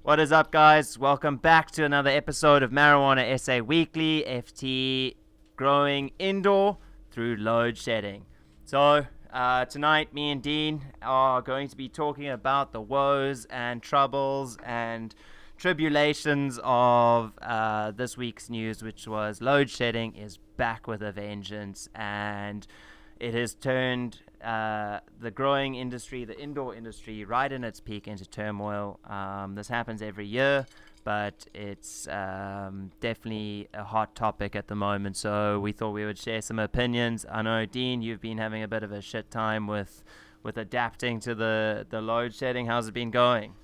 What is up, guys? Welcome back to another episode of Marijuana SA Weekly, FT growing indoor through load shedding. So, tonight, me and Dean are going to be talking about the woes and troubles and tribulations of this week's news, which was load shedding is back with a vengeance, and it has turned the growing industry, the indoor industry, right in its peak into turmoil. This happens every year, but it's definitely a hot topic at the moment. So we thought we would share some opinions. I know, Dean, you've been having a bit of a shit time with adapting to the load shedding. How's it been going?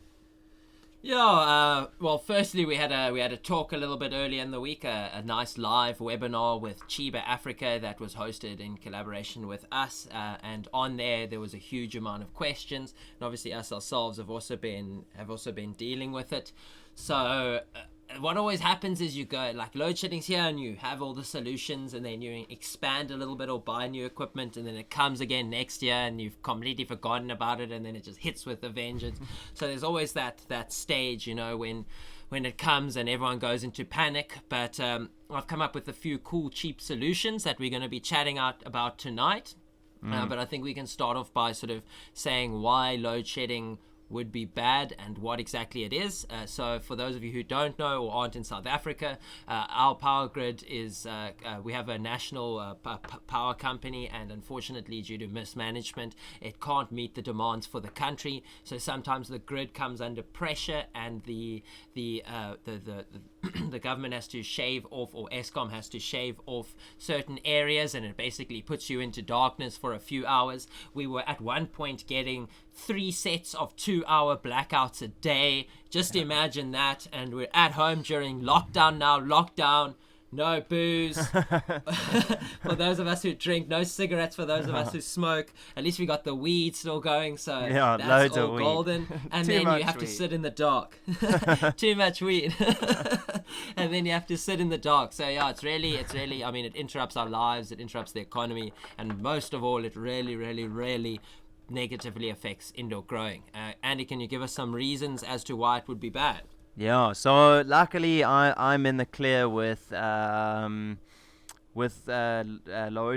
Yeah, well, firstly, we had a talk a little bit earlier in the week, a nice live webinar with Chiba Africa that was hosted in collaboration with us, and on there was a huge amount of questions, and obviously us ourselves have also been dealing with it. So what always happens is you go like load shedding's here and you have all the solutions, and then you expand a little bit or buy new equipment, and then it comes again next year and you've completely forgotten about it, and then it just hits with a vengeance. So there's always that stage, when it comes and everyone goes into panic. But I've come up with a few cool cheap solutions that we're going to be chatting about tonight. But I think we can start off by sort of saying why load shedding would be bad and what exactly it is. So for those of you who don't know or aren't in South Africa, our power grid is, we have a national power company, and unfortunately due to mismanagement it can't meet the demands for the country. So sometimes the grid comes under pressure, and the government has to shave off, or Eskom has to shave off certain areas, and it basically puts you into darkness for a few hours. We were at one point getting 3 sets of 2-hour blackouts a day. Just imagine that. And we're at home during lockdown now. No booze for those of us who drink, no cigarettes for those of us who smoke. At least we got the weed still going, so yeah, that's loads all of weed. Golden. And then you have to sit in the dark. Too much weed. And then you have to sit in the dark. So yeah, it's really, I mean, it interrupts our lives, it interrupts the economy, and most of all, it really negatively affects indoor growing. Andy, can you give us some reasons as to why it would be bad? Yeah, so luckily I'm in the clear with load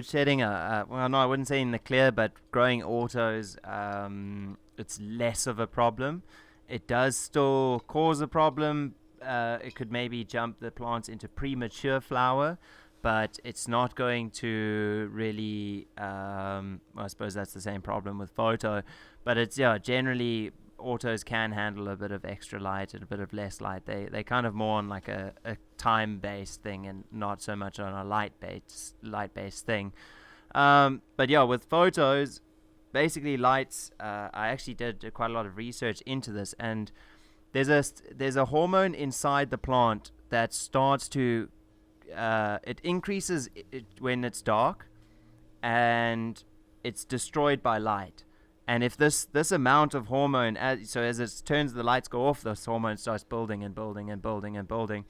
shedding. Well, no, I wouldn't say in the clear, but growing autos, it's less of a problem. It does still cause a problem. It could maybe jump the plants into premature flower, but it's not going to really, I suppose that's the same problem with photo, but it's, generally autos can handle a bit of extra light and a bit of less light. They kind of more on like a time-based thing and not so much on a light-based thing. But yeah, with photos, basically lights, I actually did quite a lot of research into this, and there's a hormone inside the plant that starts to it increases when it's dark, and it's destroyed by light. And if this amount of hormone, as it turns, the lights go off, this hormone starts building and building and building and building.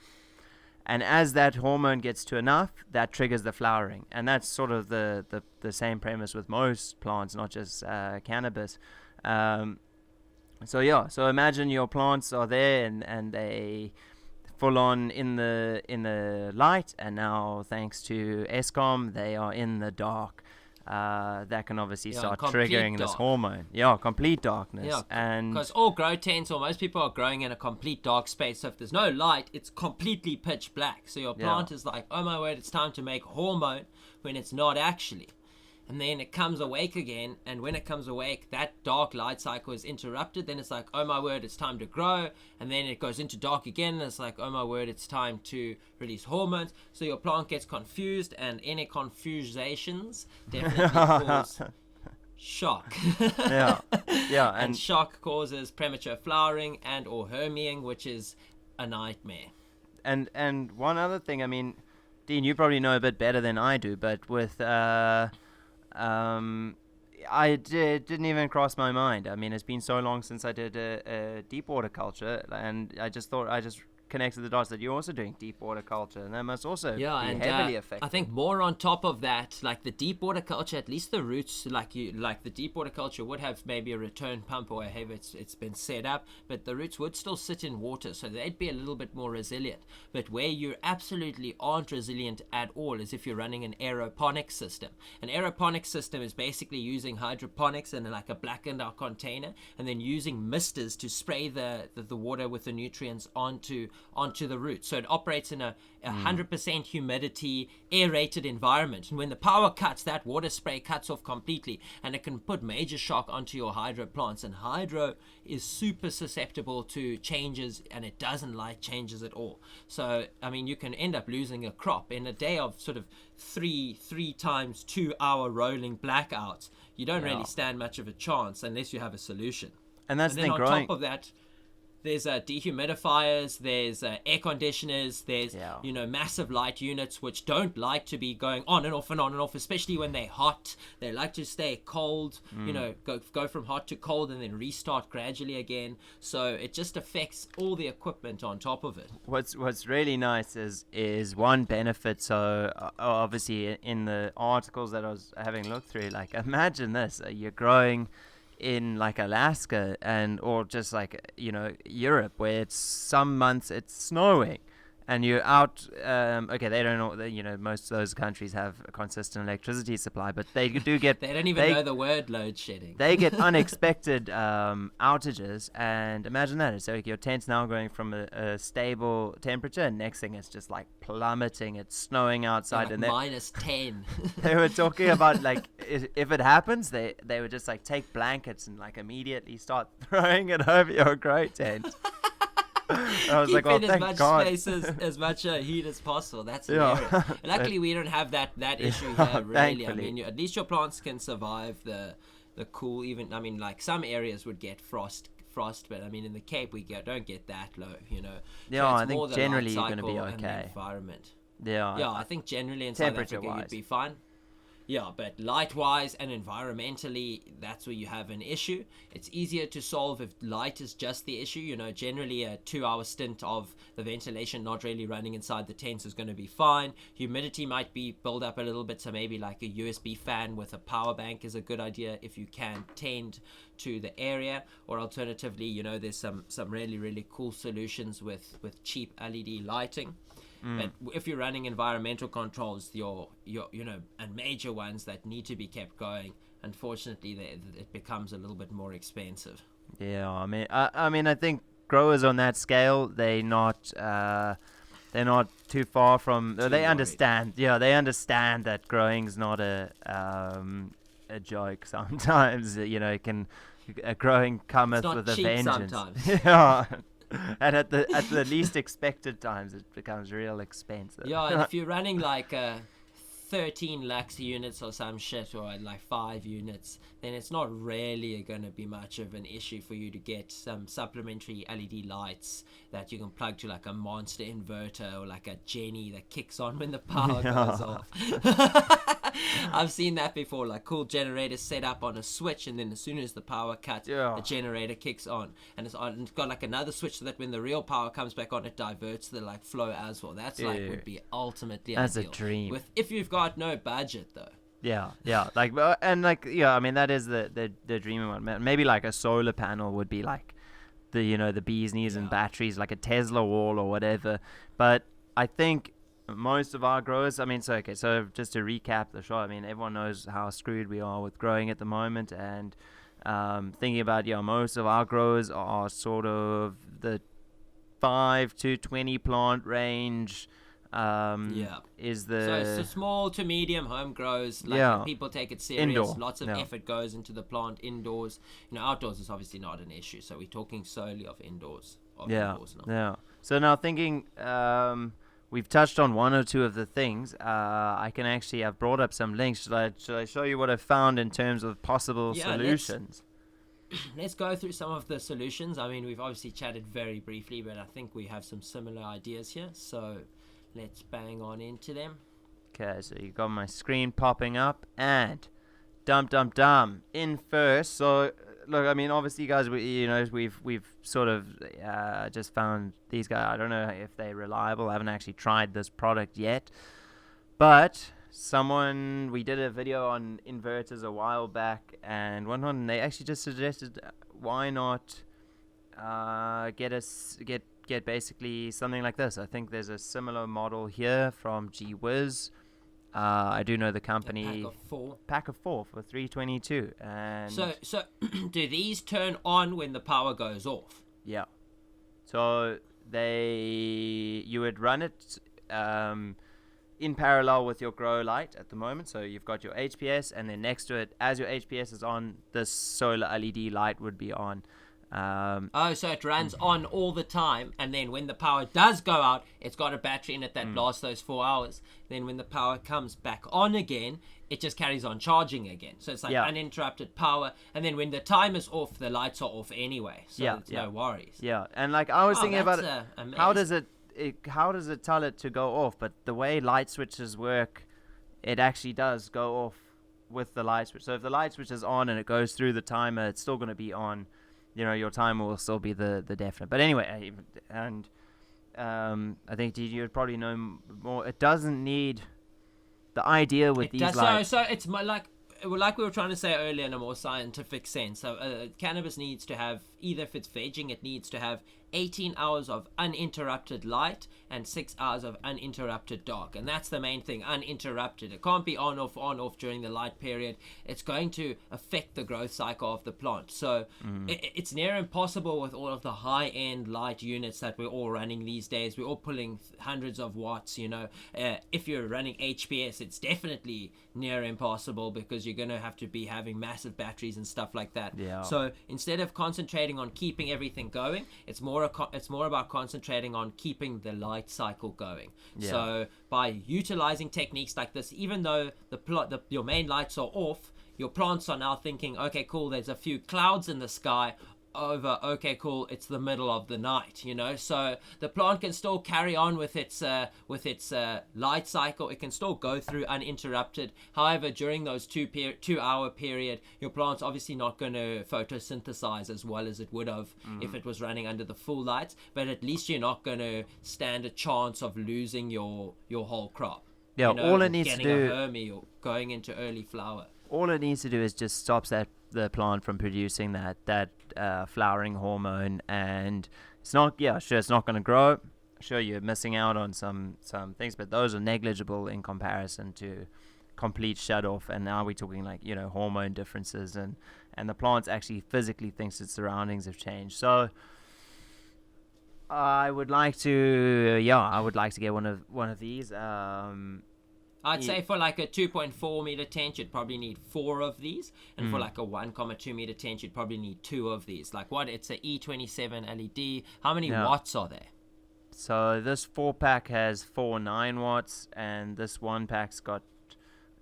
And as that hormone gets to enough, that triggers the flowering. And that's sort of the same premise with most plants, not just cannabis. So imagine your plants are there and they full on in the light, and now thanks to Eskom they are in the dark. That can obviously start triggering this hormone. Yeah, complete darkness. Yeah, and because all grow tents, or most people are growing in a complete dark space. So if there's no light, it's completely pitch black. So your plant is like, oh my word, it's time to make hormone, when it's not actually. And then it comes awake again, and when it comes awake, that dark light cycle is interrupted. Then it's like, oh my word, it's time to grow. And then it goes into dark again, and it's like, oh my word, it's time to release hormones. So your plant gets confused, and any confusations definitely cause shock. And shock causes premature flowering and or herming, which is a nightmare. And one other thing, I mean, Dean, you probably know a bit better than I do, but with didn't even cross my mind. I mean, it's been so long since I did a deep water culture, and I just thought I just connected the dots that you're also doing deep water culture, and that must also be and heavily affected. I think more on top of that, like the deep water culture, at least the roots, like the deep water culture would have maybe a return pump or however it's been set up, but the roots would still sit in water, so they'd be a little bit more resilient. But where you absolutely aren't resilient at all is if you're running an aeroponic system. An aeroponic system is basically using hydroponics in like a blackened out container, and then using misters to spray the water with the nutrients onto the roots. So it operates in a 100% humidity, aerated environment. And when the power cuts, that water spray cuts off completely, and it can put major shock onto your hydro plants. And hydro is super susceptible to changes, and it doesn't like changes at all. So, I mean, you can end up losing a crop in a day of sort of three times 2 hour rolling blackouts. You don't really stand much of a chance unless you have a solution. And that's and the then thing, on growing. top of that, there's dehumidifiers, there's air conditioners, there's massive light units which don't like to be going on and off and on and off, especially when they're hot. They like to stay cold, go from hot to cold and then restart gradually again. So it just affects all the equipment on top of it. What's really nice is one benefit. So obviously in the articles that I was having looked through, like imagine this: you're growing in like Alaska or just like Europe, where it's some months it's snowing and you're out. They don't know, most of those countries have a consistent electricity supply, but they do get they don't even know the word load shedding. They get unexpected outages, and imagine that. So your tent's now going from a stable temperature, and next thing it's just like plummeting. It's snowing outside, and minus 10. They were talking about like if it happens, they would just like take blankets and like immediately start throwing it over your grow tent. I was Keep like, oh, in as thank much God. space as much heat as possible. That's hilarious. Luckily, we don't have that issue here, really. Thankfully. I mean, at least your plants can survive the cool. Even, I mean, like some areas would get frost, but I mean, in the Cape, don't get that low, Yeah, so I think generally you're going to be okay. Environment. Yeah, I think generally in South Africa you'd be fine. Yeah, but light-wise and environmentally, that's where you have an issue. It's easier to solve if light is just the issue. Generally a 2-hour stint of the ventilation not really running inside the tents is going to be fine. Humidity might be built up a little bit, so maybe like a USB fan with a power bank is a good idea if you can tend to the area. Or alternatively, there's some really, really cool solutions with cheap LED lighting. But if you're running environmental controls, your and major ones that need to be kept going, unfortunately, it becomes a little bit more expensive. Yeah, I mean, I think growers on that scale, they're not too far from. They understand. Yeah, they understand that growing's not a joke. Sometimes, growing cometh with a vengeance. Sometimes. Yeah. And at the least expected times, it becomes real expensive. Yeah, and if you're running like 13 lux units or some shit, or like 5 units, then it's not really going to be much of an issue for you to get some supplementary LED lights that you can plug to like a monster inverter or like a Jenny that kicks on when the power goes off. I've seen that before, like cool generators set up on a switch, and then as soon as the power cuts, the generator kicks on, and it's got like another switch so that when the real power comes back on, it diverts the like flow as well. That's like would be ultimately that's ideal. A dream. If you've got no budget though. Yeah, like I mean that is the dream one. Maybe like a solar panel would be like the bee's knees and batteries, like a Tesla wall or whatever. But I think most of our growers, I mean, so just to recap the show, I mean, everyone knows how screwed we are with growing at the moment, and thinking about, most of our growers are sort of the 5 to 20 plant range. Is the so it's a small to medium home grows, like people take it serious. Indoor. Lots of effort goes into the plant indoors. Outdoors is obviously not an issue, so we're talking solely of indoors. Indoors now. So now thinking, we've touched on one or two of the things. I've brought up some links. Should I show you what I found in terms of possible solutions? Let's go through some of the solutions. I mean, we've obviously chatted very briefly, but I think we have some similar ideas here. So let's bang on into them. Okay, so you got my screen popping up, and dum in first. So look, I mean, obviously, guys, we've sort of just found these guys. I don't know if they're reliable. I haven't actually tried this product yet, but we did a video on inverters a while back, and they actually just suggested why not get basically something like this. I think there's a similar model here from GWiz. I do know the company. Pack of four for 322. And so do these turn on when the power goes off? Yeah. So you would run it in parallel with your grow light at the moment. So you've got your HPS, and then next to it, as your HPS is on, this solar LED light would be on. So it runs on all the time, and then when the power does go out, it's got a battery in it that lasts those 4 hours. Then when the power comes back on again, it just carries on charging again. So it's like uninterrupted power, and then when the timer's off, the lights are off anyway. So no worries. Yeah, and like I was thinking about it, how does it tell it to go off? But the way light switches work, it actually does go off with the light switch. So if the light switch is on and it goes through the timer, it's still going to be on. Your timer will still be the definite. But anyway, and I think you would probably know more. It doesn't need the idea with these lights. So it's like we were trying to say earlier in a more scientific sense. So cannabis needs to have, either if it's vegging, it needs to have 18 hours of uninterrupted light and 6 hours of uninterrupted dark, and that's the main thing, uninterrupted. It can't be on off during the light period. It's going to affect the growth cycle of the plant. So it's near impossible with all of the high-end light units that we're all running these days. We're all pulling hundreds of watts. If you're running HPS, it's definitely near impossible, because you're going to have to be having massive batteries and stuff like that. So instead of concentrating on keeping everything going, it's more about concentrating on keeping the light cycle going. So by utilizing techniques like this, even though your main lights are off, your plants are now thinking, okay, cool, there's a few clouds in the sky over, okay, cool, it's the middle of the night, so the plant can still carry on with its light cycle. It can still go through uninterrupted. However, during those 2 hour period, your plant's obviously not going to photosynthesize as well as it would have if it was running under the full lights, but at least you're not going to stand a chance of losing your whole crop. All it needs to do, getting a hermy or going into early flower. All it needs to do is just stops the plant from producing that flowering hormone, and it's not it's not going to grow. Sure, you're missing out on some things, but those are negligible in comparison to complete shut off. And now we're talking like hormone differences, and the plant actually physically thinks its surroundings have changed. So I would like to get one of these. I'd say for like a 2.4 meter tent, you'd probably need 4 of these, and for like a 1.2 meter tent, you'd probably need 2 of these. Like it's a E27 LED. How many watts are there? So this 4-pack has 4 9-watts, and this 1-pack's got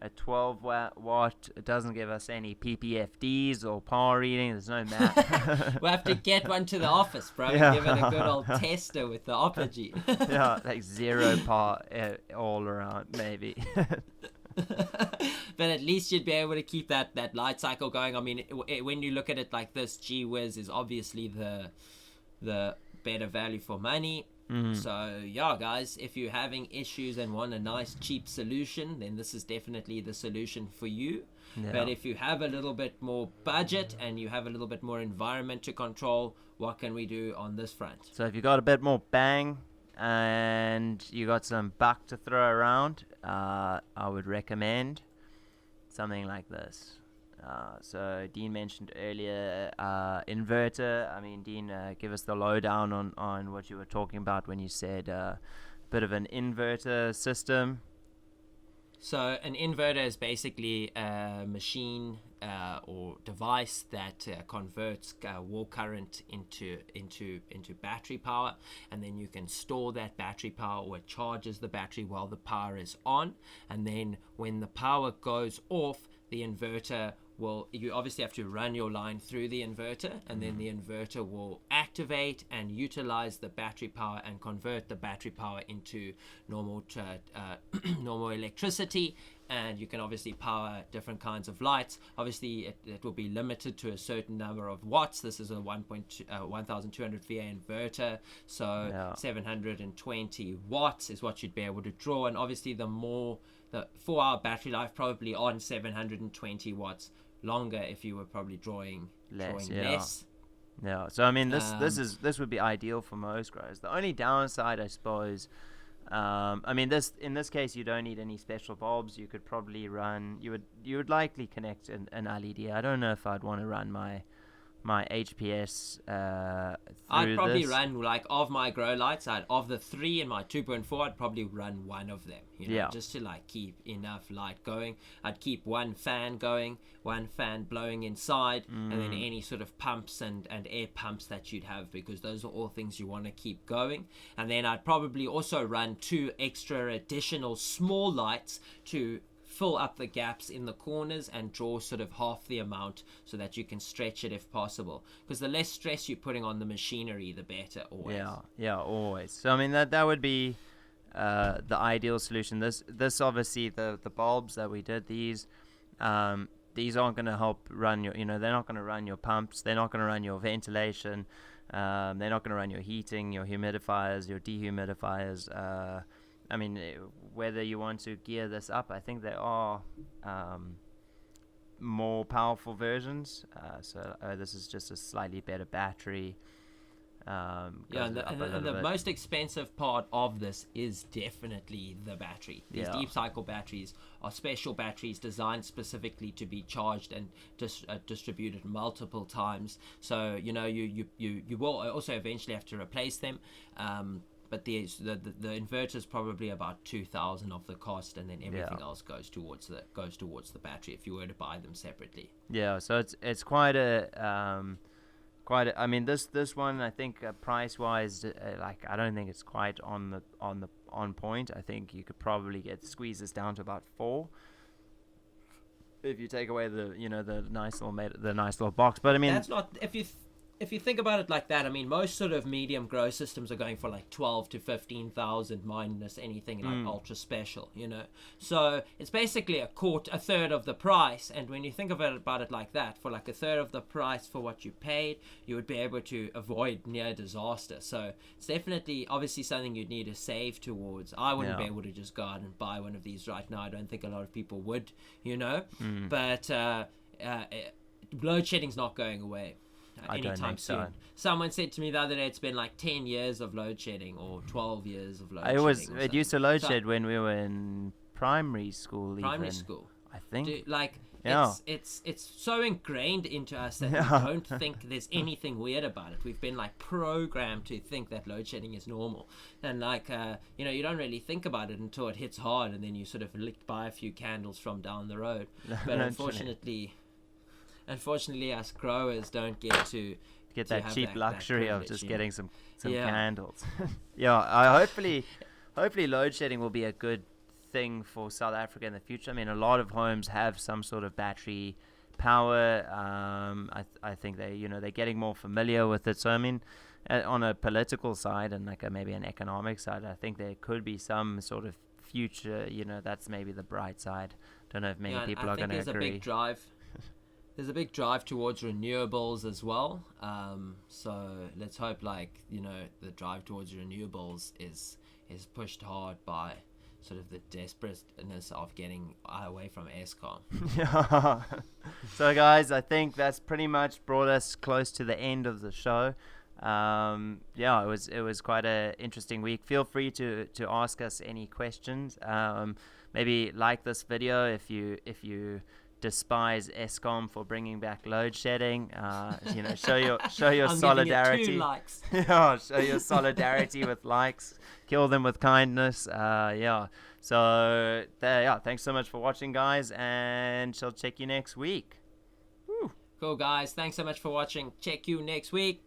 a 12 watt. It doesn't give us any PPFDs or power reading. There's no map. We'll have to get one to the office, bro. Yeah. Give it a good old tester with the Opogee. Like 0 power all around, maybe. But at least you'd be able to keep that light cycle going. I mean, when you look at it like this, GWiz is obviously the better value for money. So guys, if you're having issues and want a nice cheap solution, then this is definitely the solution for you. But if you have a little bit more budget and you have a little bit more environment to control, what can we do on this front? So if you got a bit more bang and you got some buck to throw around, I would recommend something like this. So Dean mentioned earlier inverter. I mean, Dean, give us the lowdown on what you were talking about when you said a bit of an inverter system. So an inverter is basically a machine or device that converts wall current into battery power, and then you can store that battery power, or it charges the battery while the power is on, and then when the power goes off, the inverter you obviously have to run your line through the inverter, and then the inverter will activate and utilize the battery power and convert the battery power into normal electricity, and you can obviously power different kinds of lights. Obviously, it will be limited to a certain number of watts. This is a 1200 VA inverter, so 720 watts is what you'd be able to draw. And obviously, the 4-hour battery life probably on 720 watts longer if you were probably drawing less. Yeah, so I mean, this would be ideal for most growers. The only downside, I suppose, I mean, in this case, you don't need any special bulbs. You could probably run. You would likely connect an LED. I don't know if I'd want to run my HPS I'd probably run, like, of my grow lights, of the 3 in my 2.4, I'd probably run one of them, just to like keep enough light going. I'd keep one fan going, one fan blowing inside, and then any sort of pumps and air pumps that you'd have, because those are all things you want to keep going. And then I'd probably also run 2 extra additional small lights to fill up the gaps in the corners and draw sort of half the amount, so that you can stretch it if possible, because the less stress you're putting on the machinery, the better. Always. So I mean, that would be the ideal solution. This obviously, the bulbs that we did, these aren't going to help run your, they're not going to run your pumps, they're not going to run your ventilation, they're not going to run your heating, your humidifiers, your dehumidifiers. I mean, whether you want to gear this up, I think there are more powerful versions. So this is just a slightly better battery. And the most expensive part of this is definitely the battery. These deep cycle batteries are special batteries designed specifically to be charged and distributed multiple times. So you will also eventually have to replace them. But the inverter is probably about 2,000 of the cost, and then everything else goes towards the battery if you were to buy them separately. Yeah, so it's quite a I mean, this one, I think, price wise, I don't think it's quite on point. I think you could probably squeeze this down to about 4 if you take away the nice little box. But I mean, that's not, if you think about it like that, I mean, most sort of medium grow systems are going for like 12 to 15,000 minus anything like ultra special, So it's basically a third of the price. And when you think about it like that, for like a third of the price for what you paid, you would be able to avoid near disaster. So it's definitely, obviously, something you'd need to save towards. I wouldn't be able to just go out and buy one of these right now. I don't think a lot of people would, But load shedding's not going away anytime soon. So. Someone said to me the other day, it's been like 10 years of load shedding, or 12 years of load shedding. It used to load shed when we were in primary school. Primary school, I think. It's so ingrained into us that we don't think there's anything weird about it. We've been like programmed to think that load shedding is normal, and you don't really think about it until it hits hard, and then you sort of buy a few candles from down the road. But Unfortunately, us growers don't get to that cheap luxury of just getting some candles. Hopefully load shedding will be a good thing for South Africa in the future. I mean, a lot of homes have some sort of battery power. I think they're getting more familiar with it. So I mean, on a political side and maybe an economic side, I think there could be some sort of future. That's maybe the bright side. Don't know if many people are going to agree. There's a big drive. There's a big drive towards renewables as well. So let's hope the drive towards renewables is pushed hard by sort of the desperateness of getting away from Eskom. So guys, I think that's pretty much brought us close to the end of the show. It was quite an interesting week. Feel free to ask us any questions. Maybe like this video if you despise Eskom for bringing back load shedding. Show your solidarity. Giving it 2 likes. Show your solidarity with likes. Kill them with kindness. So thanks so much for watching, guys, and shall check you next week. Woo. Cool, guys. Thanks so much for watching. Check you next week.